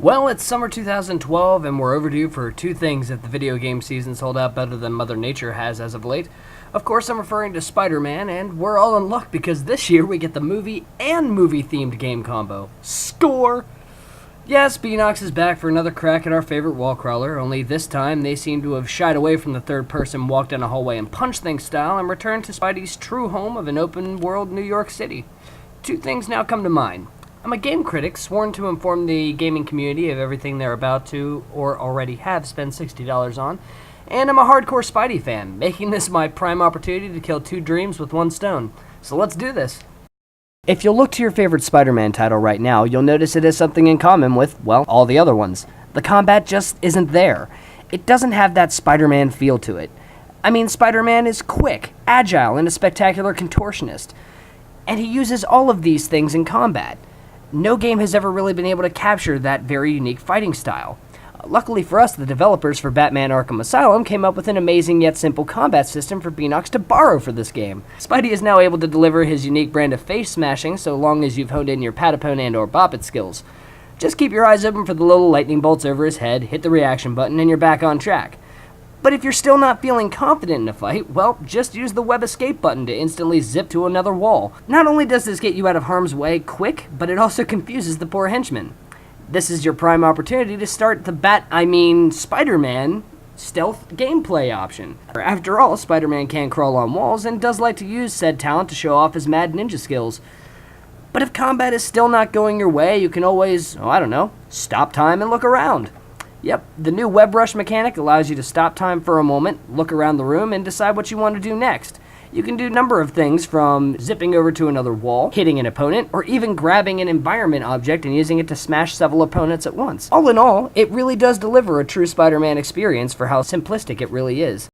Well, it's summer 2012, and we're overdue for two things if the video game season's hold out better than Mother Nature has as of late. Of course, I'm referring to Spider-Man, and we're all in luck because this year we get the movie and movie-themed game combo. Score! Yes, Beenox is back for another crack at our favorite wall crawler, only this time they seem to have shied away from the third person walk down a hallway and punch things style and returned to Spidey's true home of an open-world New York City. Two things now come to mind. I'm a game critic sworn to inform the gaming community of everything they're about to or already have spent $60 on, and I'm a hardcore Spidey fan, making this my prime opportunity to kill two dreams with one stone. So let's do this. If you'll look to your favorite Spider-Man title right now, you'll notice it has something in common with, well, all the other ones. The combat just isn't there. It doesn't have that Spider-Man feel to it. I mean, Spider-Man is quick, agile, and a spectacular contortionist. And he uses all of these things in combat. No game has ever really been able to capture that very unique fighting style. Luckily for us, the developers for Batman Arkham Asylum came up with an amazing yet simple combat system for Beenox to borrow for this game. Spidey is now able to deliver his unique brand of face smashing so long as you've honed in your Patapon and or Bop It skills. Just keep your eyes open for the little lightning bolts over his head, hit the reaction button, and you're back on track. But if you're still not feeling confident in a fight, well, just use the web escape button to instantly zip to another wall. Not only does this get you out of harm's way quick, but it also confuses the poor henchman. This is your prime opportunity to start the Spider-Man stealth gameplay option. After all, Spider-Man can crawl on walls and does like to use said talent to show off his mad ninja skills. But if combat is still not going your way, you can always, stop time and look around. Yep, the new web rush mechanic allows you to stop time for a moment, look around the room, and decide what you want to do next. You can do a number of things from zipping over to another wall, hitting an opponent, or even grabbing an environment object and using it to smash several opponents at once. All in all, it really does deliver a true Spider-Man experience for how simplistic it really is.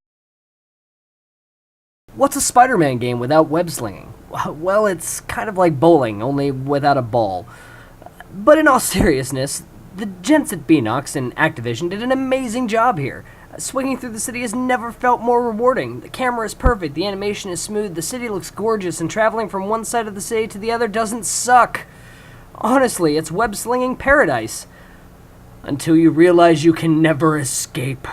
What's a Spider-Man game without web slinging? Well, it's kind of like bowling, only without a ball. But in all seriousness, the gents at Beenox and Activision did an amazing job here. Swinging through the city has never felt more rewarding. The camera is perfect, the animation is smooth, the city looks gorgeous, and traveling from one side of the city to the other doesn't suck. Honestly, it's web-slinging paradise. Until you realize you can never escape.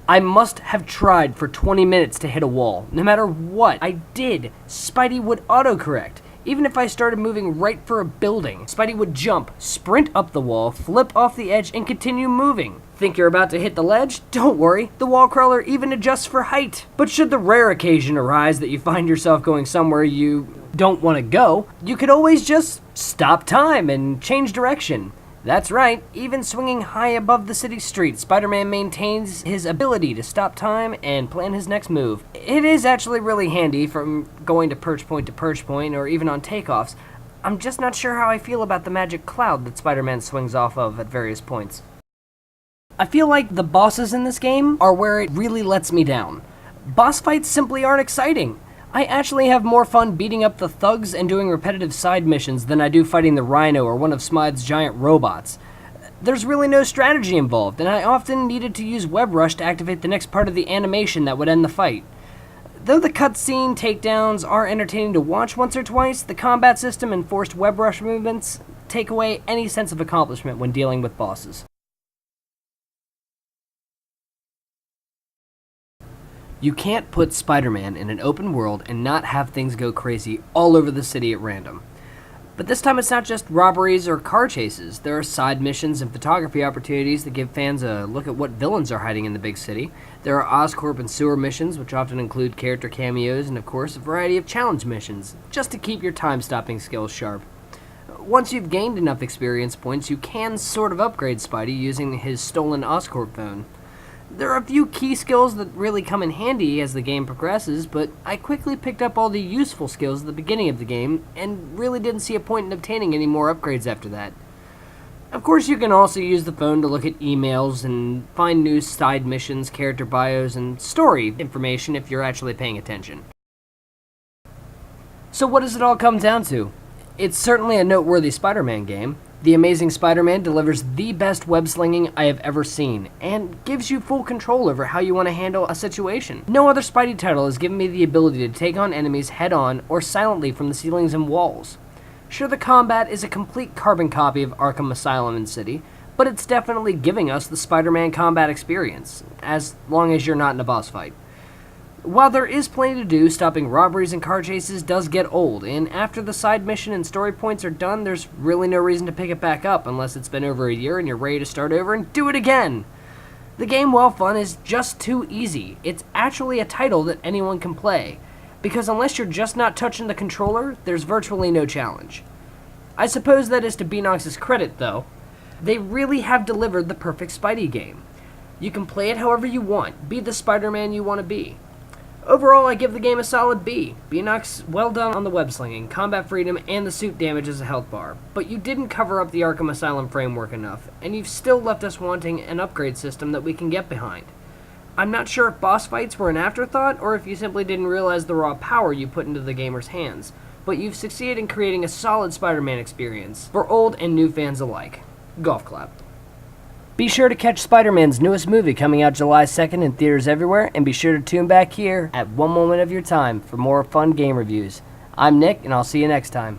I must have tried for 20 minutes to hit a wall. No matter what I did, Spidey would autocorrect. Even if I started moving right for a building, Spidey would jump, sprint up the wall, flip off the edge, and continue moving. Think you're about to hit the ledge? Don't worry, the wall crawler even adjusts for height. But should the rare occasion arise that you find yourself going somewhere you don't want to go, you could always just stop time and change direction. That's right, even swinging high above the city street, Spider-Man maintains his ability to stop time and plan his next move. It is actually really handy from going to perch point, or even on takeoffs. I'm just not sure how I feel about the magic cloud that Spider-Man swings off of at various points. I feel like the bosses in this game are where it really lets me down. Boss fights simply aren't exciting. I actually have more fun beating up the thugs and doing repetitive side missions than I do fighting the Rhino or one of Smythe's giant robots. There's really no strategy involved, and I often needed to use Web Rush to activate the next part of the animation that would end the fight. Though the cutscene takedowns are entertaining to watch once or twice, the combat system and forced Web Rush movements take away any sense of accomplishment when dealing with bosses. You can't put Spider-Man in an open world and not have things go crazy all over the city at random. But this time it's not just robberies or car chases. There are side missions and photography opportunities that give fans a look at what villains are hiding in the big city. There are Oscorp and sewer missions, which often include character cameos, and of course a variety of challenge missions, just to keep your time-stopping skills sharp. Once you've gained enough experience points, you can sort of upgrade Spidey using his stolen Oscorp phone. There are a few key skills that really come in handy as the game progresses, but I quickly picked up all the useful skills at the beginning of the game, and really didn't see a point in obtaining any more upgrades after that. Of course, you can also use the phone to look at emails and find new side missions, character bios, and story information if you're actually paying attention. So what does it all come down to? It's certainly a noteworthy Spider-Man game. The Amazing Spider-Man delivers the best web slinging I have ever seen, and gives you full control over how you want to handle a situation. No other Spidey title has given me the ability to take on enemies head-on or silently from the ceilings and walls. Sure, the combat is a complete carbon copy of Arkham Asylum and City, but it's definitely giving us the Spider-Man combat experience, as long as you're not in a boss fight. While there is plenty to do, stopping robberies and car chases does get old, and after the side mission and story points are done, there's really no reason to pick it back up unless it's been over a year and you're ready to start over and do it again. The game, while fun, is just too easy. It's actually a title that anyone can play, because unless you're just not touching the controller, there's virtually no challenge. I suppose that is to Beenox's credit, though. They really have delivered the perfect Spidey game. You can play it however you want, be the Spider-Man you want to be. Overall, I give the game a solid B. Beenox, well done on the web slinging, combat freedom, and the suit damage as a health bar, but you didn't cover up the Arkham Asylum framework enough, and you've still left us wanting an upgrade system that we can get behind. I'm not sure if boss fights were an afterthought, or if you simply didn't realize the raw power you put into the gamer's hands, but you've succeeded in creating a solid Spider-Man experience for old and new fans alike. Golf clap. Be sure to catch Spider-Man's newest movie coming out July 2nd in theaters everywhere, and be sure to tune back here at One Moment of Your Time for more fun game reviews. I'm Nick, and I'll see you next time.